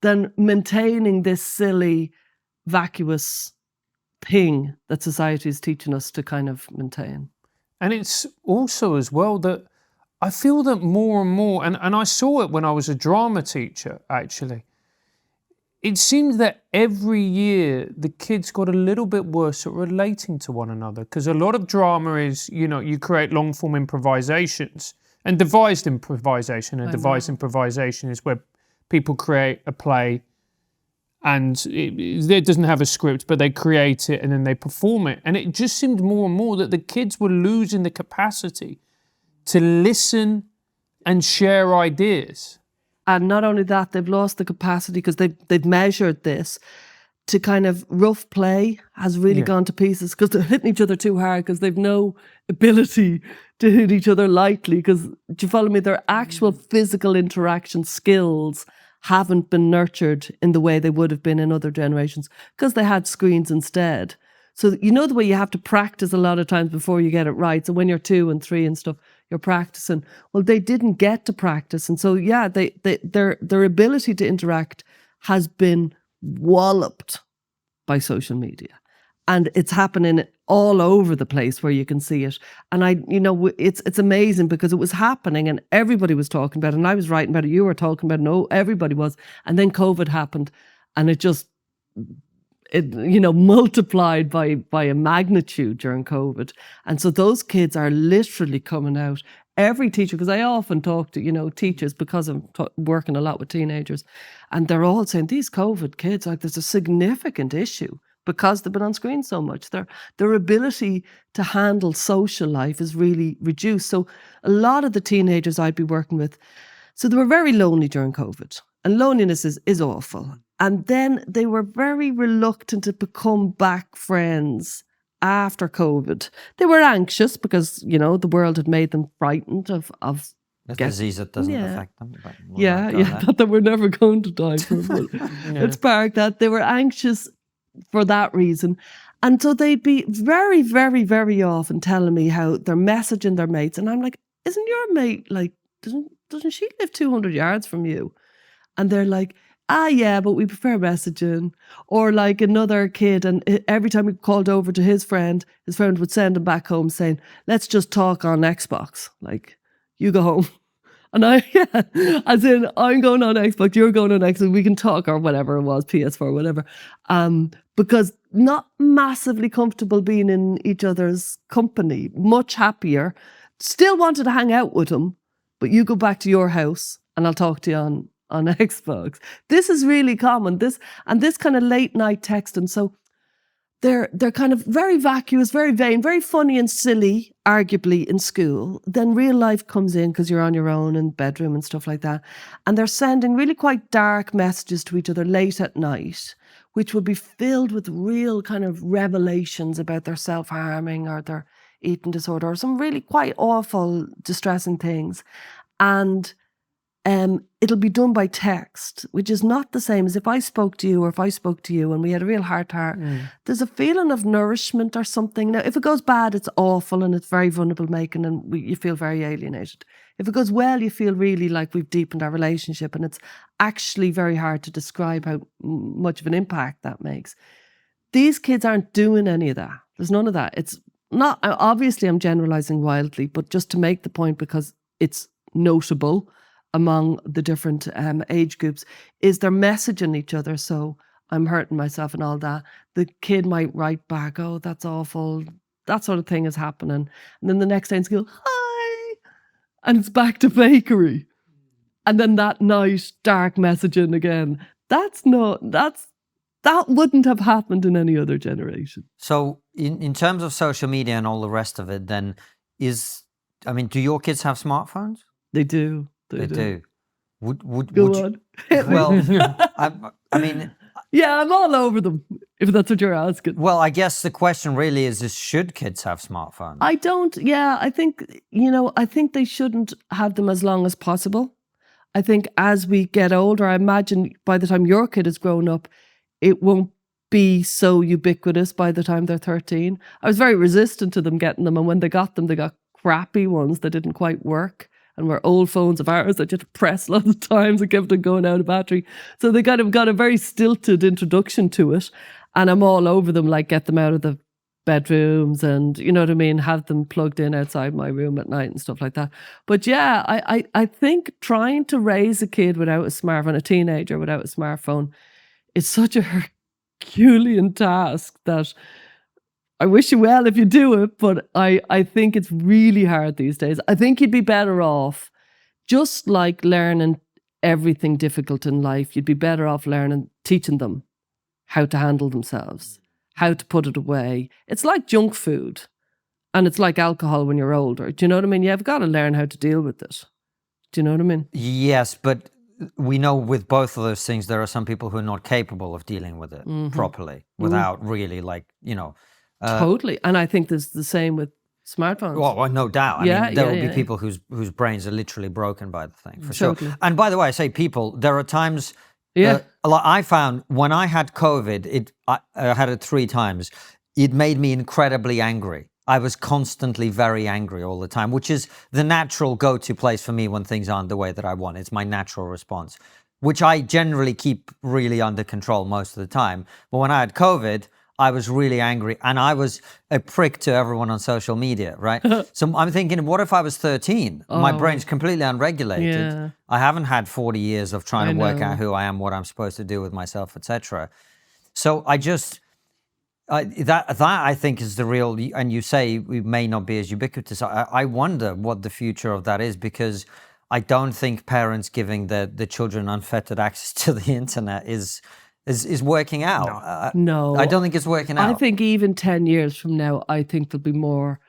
than maintaining this silly, vacuous thing that society is teaching us to kind of maintain. And it's also as well that I feel that more and more, and I saw it when I was a drama teacher, actually. It seems that every year the kids got a little bit worse at relating to one another, because a lot of drama is, you create long form improvisations and devised improvisation. And devised improvisation is where people create a play and it doesn't have a script, but they create it and then they perform it. And it just seemed more and more that the kids were losing the capacity to listen and share ideas. And not only that, they've lost the capacity, because they've measured this, to kind of rough play has really gone to pieces, because they're hitting each other too hard, because they've no ability to hit each other lightly. Because, do you follow me? Their actual physical interaction skills haven't been nurtured in the way they would have been in other generations, because they had screens instead. So you know the way you have to practice a lot of times before you get it right. So when you're 2 and 3 and stuff, you're practicing. Well, they didn't get to practice. And so, yeah, their ability to interact has been walloped by social media. And it's happening all over the place where you can see it. And it's amazing because it was happening and everybody was talking about it. And I was writing about it. You were talking about it. No, everybody was. And then COVID happened and it multiplied by a magnitude during COVID. And so those kids are literally coming out. Every teacher, because I often talk to, teachers because I'm working a lot with teenagers, and they're all saying these COVID kids, like there's a significant issue because they've been on screen so much. Their ability to handle social life is really reduced. So a lot of the teenagers I'd be working with, so they were very lonely during COVID, and loneliness is awful. And then they were very reluctant to become back friends after COVID. They were anxious because, the world had made them frightened of a disease that doesn't affect them. But not that we're never going to die from it. Let's park that. They were anxious for that reason. And so they'd be very, very, very often telling me how they're messaging their mates. And I'm like, isn't your mate, like, doesn't she live 200 yards from you? And they're like, yeah, but we prefer messaging. Or like another kid, and every time we called over to his friend would send him back home saying, let's just talk on Xbox. Like, you go home. And as in, I'm going on Xbox, you're going on Xbox, we can talk, or whatever it was, PS4, whatever. Because not massively comfortable being in each other's company, much happier. Still wanted to hang out with him, but you go back to your house and I'll talk to you on Xbox. This is really common. This kind of late night texting. So they're kind of very vacuous, very vain, very funny and silly, arguably in school. Then real life comes in because you're on your own in bedroom and stuff like that. And they're sending really quite dark messages to each other late at night, which would be filled with real kind of revelations about their self-harming or their eating disorder or some really quite awful, distressing things. And it'll be done by text, which is not the same as if I spoke to you or if I spoke to you and we had a real heart-to-heart. There's a feeling of nourishment or something. Now, if it goes bad, it's awful and it's very vulnerable making and you feel very alienated. If it goes well, you feel really like we've deepened our relationship, and it's actually very hard to describe how much of an impact that makes. These kids aren't doing any of that. There's none of that. It's not, obviously I'm generalizing wildly, but just to make the point because it's notable among the different age groups, is they're messaging each other. So I'm hurting myself and all that. The kid might write back, oh, that's awful. That sort of thing is happening. And then the next day in school, hi. And it's back to bakery. And then that night, dark messaging again. That wouldn't have happened in any other generation. So in terms of social media and all the rest of it, then do your kids have smartphones? They do. They do. Would Go you, on. well, yeah, I'm all over them, if that's what you're asking. Well, I guess the question really is should kids have smartphones? I don't, I think they shouldn't have them as long as possible. I think as we get older, I imagine by the time your kid has grown up, it won't be so ubiquitous by the time they're 13. I was very resistant to them getting them, and when they got them, they got crappy ones that didn't quite work. And were old phones of ours that you had to press lots of times and kept on going out of battery. So they kind of got a very stilted introduction to it. And I'm all over them, like get them out of the bedrooms and, you know what I mean, have them plugged in outside my room at night and stuff like that. But yeah, I think trying to raise a kid without a smartphone, a teenager without a smartphone, is such a Herculean task that I wish you well if you do it, but I think it's really hard these days. I think you'd be better off, just like learning everything difficult in life, you'd be better off teaching them how to handle themselves, how to put it away. It's like junk food and it's like alcohol when you're older. Do you know what I mean? You've got to learn how to deal with it. Do you know what I mean? Yes, but we know with both of those things, there are some people who are not capable of dealing with it properly without really totally. And I think there's the same with smartphones. Well, no doubt. I mean, there will be people whose brains are literally broken by the thing, for sure. And by the way, I say people, there are times, I found when I had COVID, I had it 3 times. it made me incredibly angry. I was constantly very angry all the time, which is the natural go-to place for me when things aren't the way that I want. It's my natural response, which I generally keep really under control most of the time. But when I had COVID, I was really angry, and I was a prick to everyone on social media, right? So I'm thinking, what if I was 13? My brain's completely unregulated. Yeah. I haven't had 40 years of trying to work out who I am, what I'm supposed to do with myself, etc. So I just... that I think is the real, and you say we may not be as ubiquitous. I wonder what the future of that is, because I don't think parents giving the children unfettered access to the internet is working out. No. I don't think it's working out. I think even 10 years from now, I think there'll be more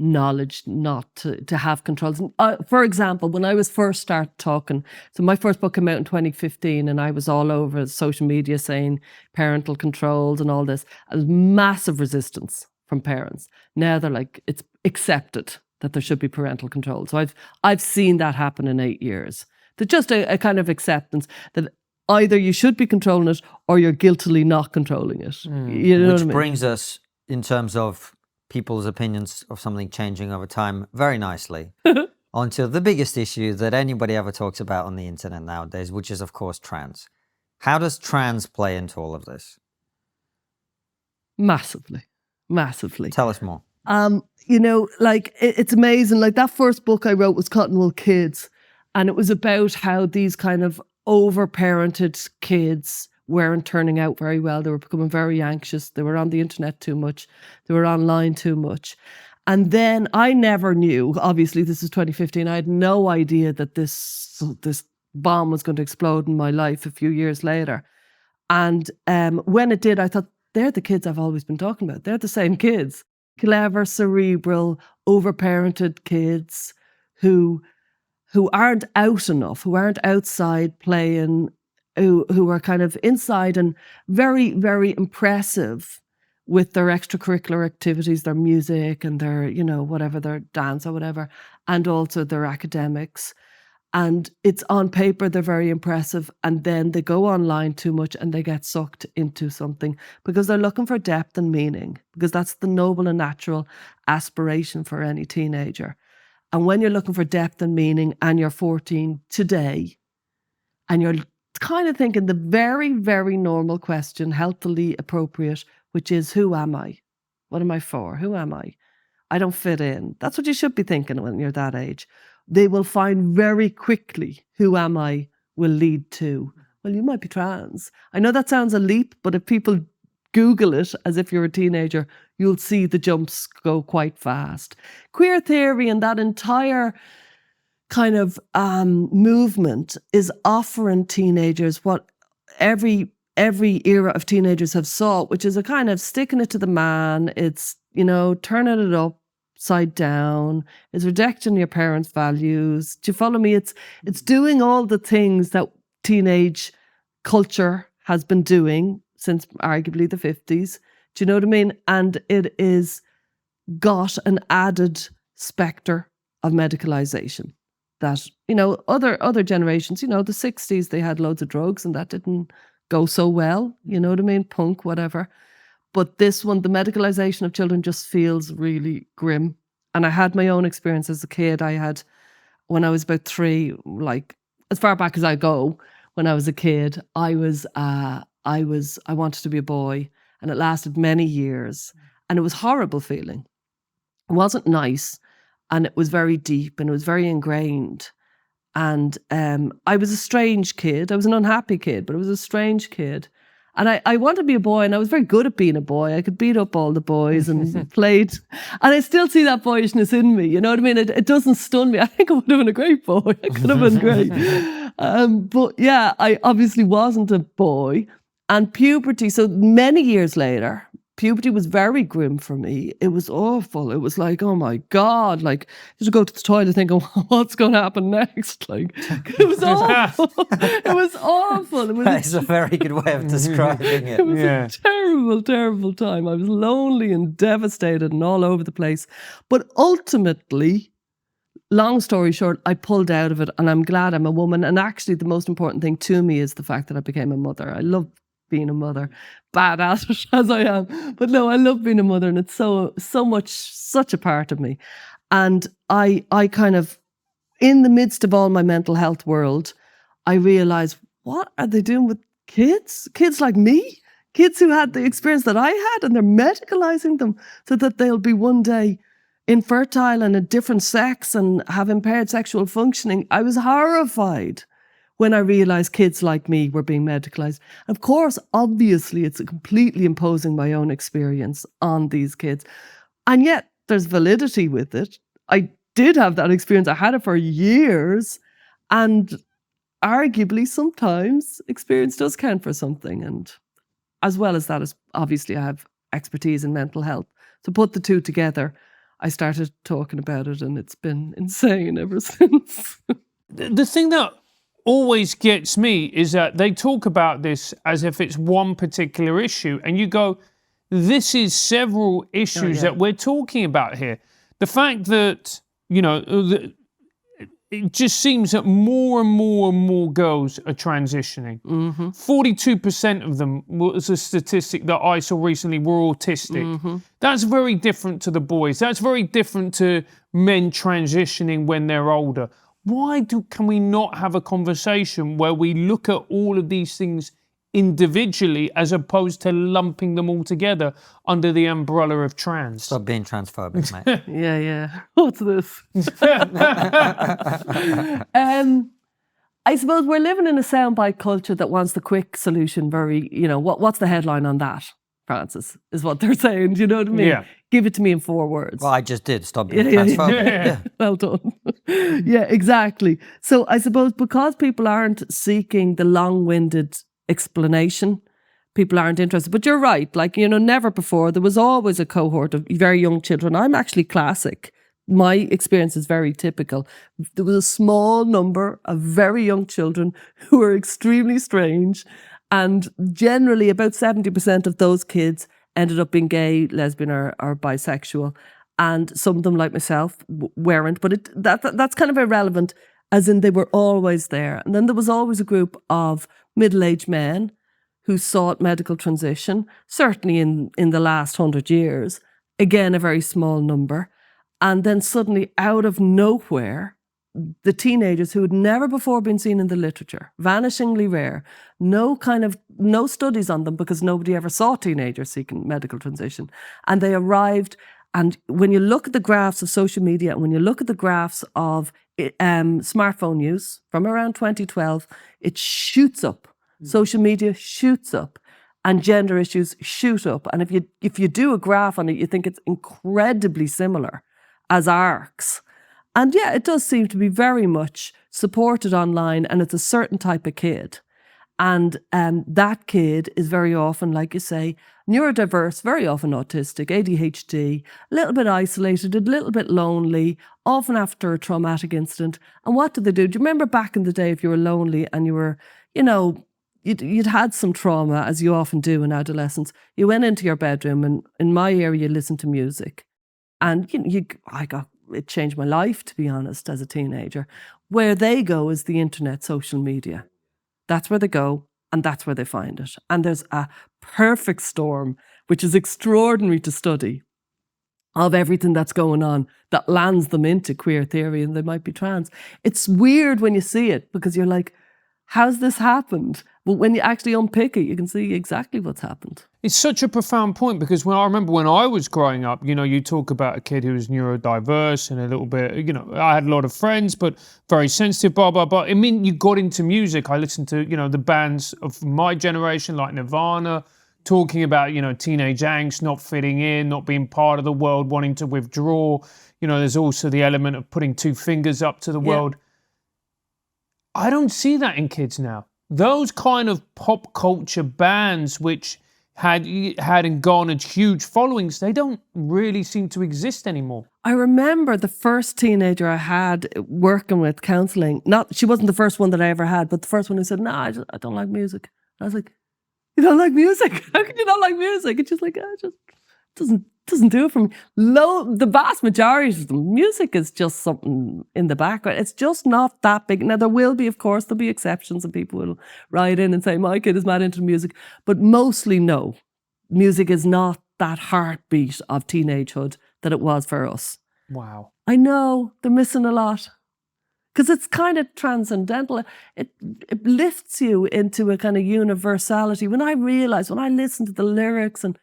knowledge not to have controls. For example, when I was first started talking, so my first book came out in 2015, and I was all over social media saying parental controls and all this. There was massive resistance from parents. Now they're like, it's accepted that there should be parental control. So I've seen that happen in 8 years. There's just a kind of acceptance that either you should be controlling it or you're guiltily not controlling it. You know what I mean? Which brings us, in terms of people's opinions of something changing over time, very nicely onto the biggest issue that anybody ever talks about on the internet nowadays, which is, of course, trans. How does trans play into all of this? Massively. Tell us more. You know, like, it's amazing. Like, that first book I wrote was Cottonwool Kids, and it was about how these kind of over-parented kids weren't turning out very well. They were becoming very anxious. They were on the internet too much. They were online too much. And then I never knew, obviously this is 2015, I had no idea that this bomb was going to explode in my life a few years later. And when it did, I thought, they're the kids I've always been talking about. They're the same kids. Clever, cerebral, over-parented kids who aren't out enough, who aren't outside playing, who are kind of inside and very, very impressive with their extracurricular activities, their music and their, you know, whatever, their dance or whatever, and also their academics. And it's on paper, they're very impressive. And then they go online too much and they get sucked into something because they're looking for depth and meaning, because that's the noble and natural aspiration for any teenager. And when you're looking for depth and meaning and you're 14 today, and you're kind of thinking the very, very normal question, healthily appropriate, which is, who am I? What am I for? Who am I? I don't fit in. That's what you should be thinking when you're that age. They will find very quickly, who am I, will lead to, well, you might be trans. I know that sounds a leap, but if people Google it as if you're a teenager, you'll see the jumps go quite fast. Queer theory and that entire kind of movement is offering teenagers what every era of teenagers have sought, which is a kind of sticking it to the man. It's, you know, turning it upside down. It's rejecting your parents' values. Do you follow me? It's doing all the things that teenage culture has been doing since arguably the 50s. Do you know what I mean? And it is got an added spectre of medicalization that, you know, other generations, you know, the 60s, they had loads of drugs and that didn't go so well. You know what I mean? Punk, whatever. But this one, the medicalization of children just feels really grim. And I had my own experience as a kid. I had, when I was about 3, like as far back as I go, when I was a kid, I wanted to be a boy, and it lasted many years, and it was a horrible feeling. It wasn't nice, and it was very deep, and it was very ingrained. And I was a strange kid. I was an unhappy kid, but I was a strange kid. And I wanted to be a boy, and I was very good at being a boy. I could beat up all the boys and played. And I still see that boyishness in me. You know what I mean? It doesn't stun me. I think I would have been a great boy. I could have been great. But yeah, I obviously wasn't a boy. And puberty, so many years later, puberty was very grim for me. It was awful. It was like, oh my God, like, just go to the toilet thinking, what's going to happen next? Like, it was awful. It was awful. That is a very good way of describing it. It was a terrible, terrible time. I was lonely and devastated and all over the place. But ultimately, long story short, I pulled out of it, and I'm glad I'm a woman. And actually, the most important thing to me is the fact that I became a mother. I love being a mother, bad at it as I am. But no, I love being a mother, and it's such a part of me. And I kind of, in the midst of all my mental health world, I realized, what are they doing with kids? Kids like me? Kids who had the experience that I had, and they're medicalizing them so that they'll be one day infertile and a different sex and have impaired sexual functioning. I was horrified when I realized kids like me were being medicalized. Of course, obviously, it's completely imposing my own experience on these kids. And yet there's validity with it. I did have that experience. I had it for years. And arguably, sometimes experience does count for something. And as well as that, obviously, I have expertise in mental health. To put the two together, I started talking about it, and it's been insane ever since. The thing that always gets me is that they talk about this as if it's one particular issue, and you go, this is several issues that we're talking about here. The fact that, it just seems that more and more girls are transitioning. 42% of them was a statistic that I saw recently were autistic. That's very different to the boys. That's very different to men transitioning when they're older. Why can we not have a conversation where we look at all of these things individually as opposed to lumping them all together under the umbrella of trans? Stop being transphobic, mate. Yeah. What's this? I suppose we're living in a soundbite culture that wants the quick solution. What's the headline on that, Francis, is what they're saying. Do you know what I mean? Yeah. Give it to me in 4 words. Well, I just did. Stop being transphobic. Yeah. Well done. Yeah, exactly. So I suppose because people aren't seeking the long-winded explanation, people aren't interested. But you're right, never before. There was always a cohort of very young children. I'm actually classic. My experience is very typical. There was a small number of very young children who were extremely strange, and generally about 70% of those kids ended up being gay, lesbian, or bisexual. And some of them, like myself, weren't. But that's kind of irrelevant, as in they were always there. And then there was always a group of middle-aged men who sought medical transition, certainly in the last 100 years. Again, a very small number. And then suddenly, out of nowhere, the teenagers who had never before been seen in the literature, vanishingly rare, no studies on them because nobody ever saw teenagers seeking medical transition. And they arrived, and when you look at the graphs of social media, and when you look at the graphs of smartphone use from around 2012, it shoots up. Social media shoots up, and gender issues shoot up. And if you do a graph on it, you think it's incredibly similar as arcs. And yeah, it does seem to be very much supported online, and it's a certain type of kid. And that kid is very often, like you say, neurodiverse, very often autistic, ADHD, a little bit isolated, a little bit lonely, often after a traumatic incident. And what do? Do you remember back in the day, if you were lonely and you were, you'd had some trauma, as you often do in adolescence, you went into your bedroom, and in my area, you listened to music. And it changed my life, to be honest, as a teenager. Where they go is the internet, social media. That's where they go, and that's where they find it. And there's a perfect storm, which is extraordinary to study, of everything that's going on that lands them into queer theory, and they might be trans. It's weird when you see it, because you're like, how's this happened? But when you actually unpick it, you can see exactly what's happened. It's such a profound point, because I remember when I was growing up, you talk about a kid who was neurodiverse and a little bit, I had a lot of friends, but very sensitive, blah, blah, blah. I mean, you got into music. I listened to, the bands of my generation, like Nirvana, talking about, teenage angst, not fitting in, not being part of the world, wanting to withdraw. There's also the element of putting 2 fingers up to the world. I don't see that in kids now. Those kind of pop culture bands which had and garnered huge followings, they don't really seem to exist anymore. I remember the first teenager I had working with counselling. She wasn't the first one that I ever had, but the first one who said, "No, I don't like music." I was like, "You don't like music? How can you not like music?" And she's like, doesn't do it for me. The vast majority of the music is just something in the background. It's just not that big. Now, there will be, of course, there'll be exceptions and people will write in and say, my kid is mad into music. But mostly, no. Music is not that heartbeat of teenagehood that it was for us. Wow. I know, they're missing a lot. Because it's kind of transcendental. It lifts you into a kind of universality. When I listened to the lyrics, and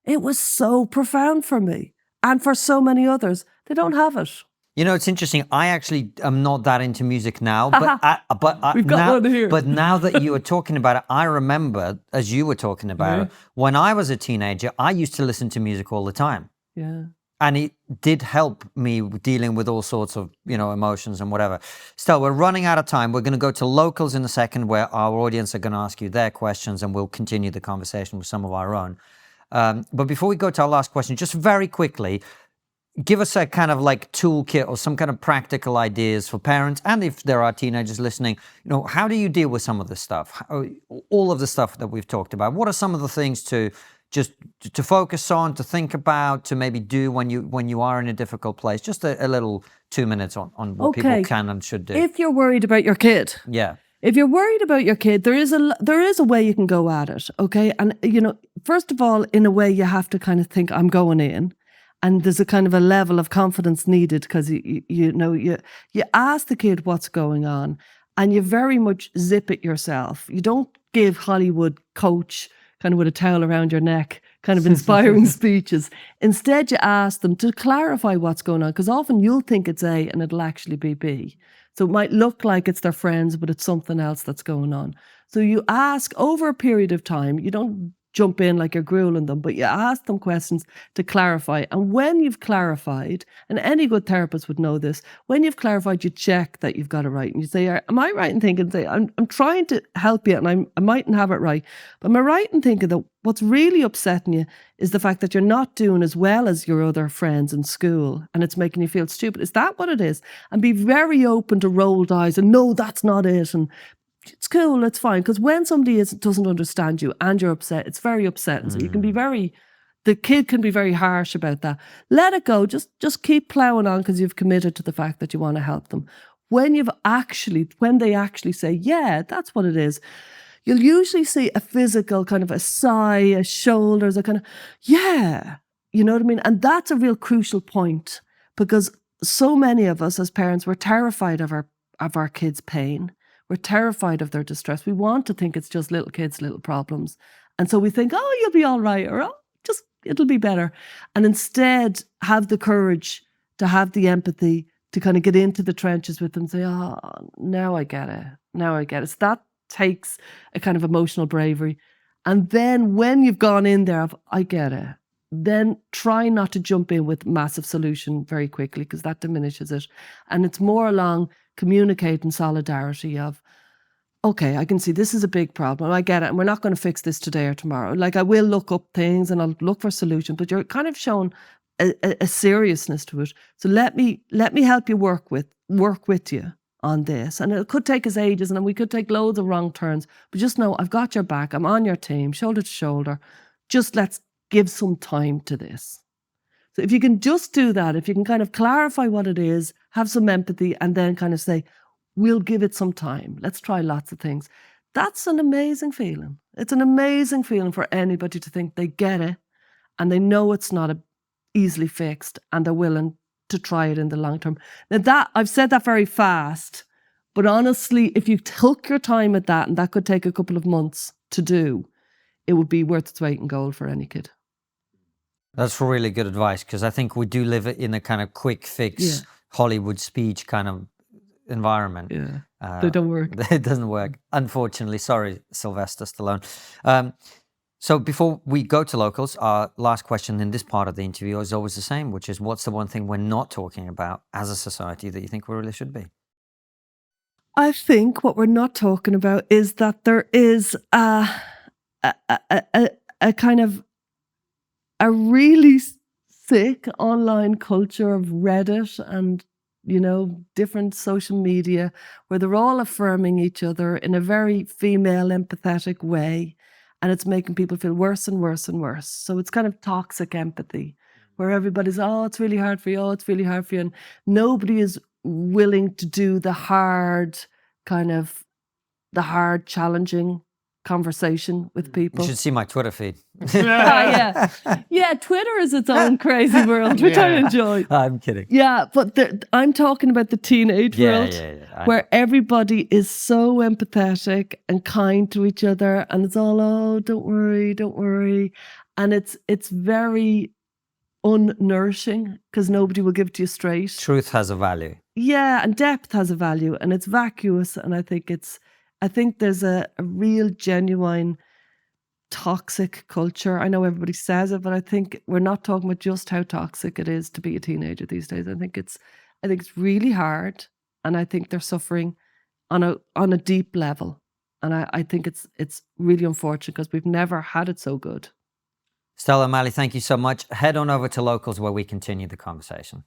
it was so profound for me. And for so many others, they don't have it. You know, it's interesting. I actually am not that into music now, but We've got one here. But now that you were talking about it, I remember, as you were talking about it, when I was a teenager, I used to listen to music all the time. Yeah. And it did help me dealing with all sorts of, emotions and whatever. Stella, we're running out of time. We're going to go to locals in a second, where our audience are going to ask you their questions, and we'll continue the conversation with some of our own. But before we go to our last question, just very quickly, give us a kind of like toolkit or some kind of practical ideas for parents, and if there are teenagers listening, how do you deal with some of this stuff? All of the stuff that we've talked about. What are some of the things to focus on, to think about, to maybe do when you are in a difficult place? Just a little 2 minutes on what people can and should do. If you're worried about your kid. Yeah. If you're worried about your kid, there is a way you can go at it, okay? And, first of all, in a way, you have to kind of think, I'm going in. And there's a kind of a level of confidence needed, because, you ask the kid what's going on, and you very much zip it yourself. You don't give Hollywood coach kind of with a towel around your neck, kind of inspiring speeches. Instead, you ask them to clarify what's going on, because often you'll think it's A and it'll actually be B. So it might look like it's their friends, but it's something else that's going on. So you ask over a period of time. You don't jump in like you're grueling them, but you ask them questions to clarify. And when you've clarified, and any good therapist would know this, when you've clarified, you check that you've got it right. And you say, am I right in thinking, I'm trying to help you, and I mightn't have it right, but am I right in thinking that what's really upsetting you is the fact that you're not doing as well as your other friends in school, and it's making you feel stupid? Is that what it is? And be very open to rolled eyes and, no, that's not it, and it's cool, it's fine. Because when somebody doesn't understand you and you're upset, it's very upsetting. So you can be the kid can be very harsh about that. Let it go. Just keep plowing on, because you've committed to the fact that you want to help them. When they actually say, yeah, that's what it is, you'll usually see a physical kind of a sigh, a shoulders, a kind of, yeah, you know what I mean? And that's a real crucial point, because so many of us as parents, we're terrified of our kids' pain. We're terrified of their distress. We want to think it's just little kids, little problems. And so we think, oh, you'll be all right, or it'll be better. And instead have the courage to have the empathy to kind of get into the trenches with them and say, oh, now I get it. Now I get it. So that takes a kind of emotional bravery. And then when you've gone in there of, I get it, then try not to jump in with massive solution very quickly, because that diminishes it. And it's more along communicating solidarity of, okay, I can see this is a big problem. I get it. And we're not going to fix this today or tomorrow. Like, I will look up things and I'll look for solutions, but you're kind of showing a seriousness to it. So let me help you work with you on this. And it could take us ages, and we could take loads of wrong turns, but just know I've got your back. I'm on your team, shoulder to shoulder. Just let's give some time to this. So if you can just do that, if you can kind of clarify what it is, have some empathy, and then kind of say, we'll give it some time. Let's try lots of things. That's an amazing feeling. It's an amazing feeling for anybody to think they get it and they know it's not easily fixed, and they're willing to try it in the long term. Now I've said that very fast, but honestly, if you took your time at that, and that could take a couple of months to do, it would be worth its weight in gold for any kid. That's really good advice, because I think we do live in a kind of quick fix, Hollywood speech kind of environment. Yeah, they don't work. It doesn't work, unfortunately. Sorry, Sylvester Stallone. So before we go to locals, our last question in this part of the interview is always the same, which is, what's the one thing we're not talking about as a society that you think we really should be? I think what we're not talking about is that there is a kind of a really sick online culture of Reddit and, different social media, where they're all affirming each other in a very female empathetic way. and it's making people feel worse and worse and worse. So it's kind of toxic empathy, where everybody's, oh, it's really hard for you, oh, it's really hard for you. And nobody is willing to do the hard, challenging conversation with people. You should see my Twitter feed. Yeah. Twitter is its own crazy world, which I enjoy. I'm kidding. Yeah, but I'm talking about the teenage world, where everybody is so empathetic and kind to each other, and it's all, oh, don't worry, and it's very unnourishing because nobody will give it to you straight. Truth has a value. Yeah, and depth has a value, and it's vacuous, and I think there's a real genuine toxic culture. I know everybody says it, but I think we're not talking about just how toxic it is to be a teenager these days. I think it's really hard, and I think they're suffering on a deep level. And I think it's really unfortunate because we've never had it so good. Stella, Mally, thank you so much. Head on over to Locals where we continue the conversation.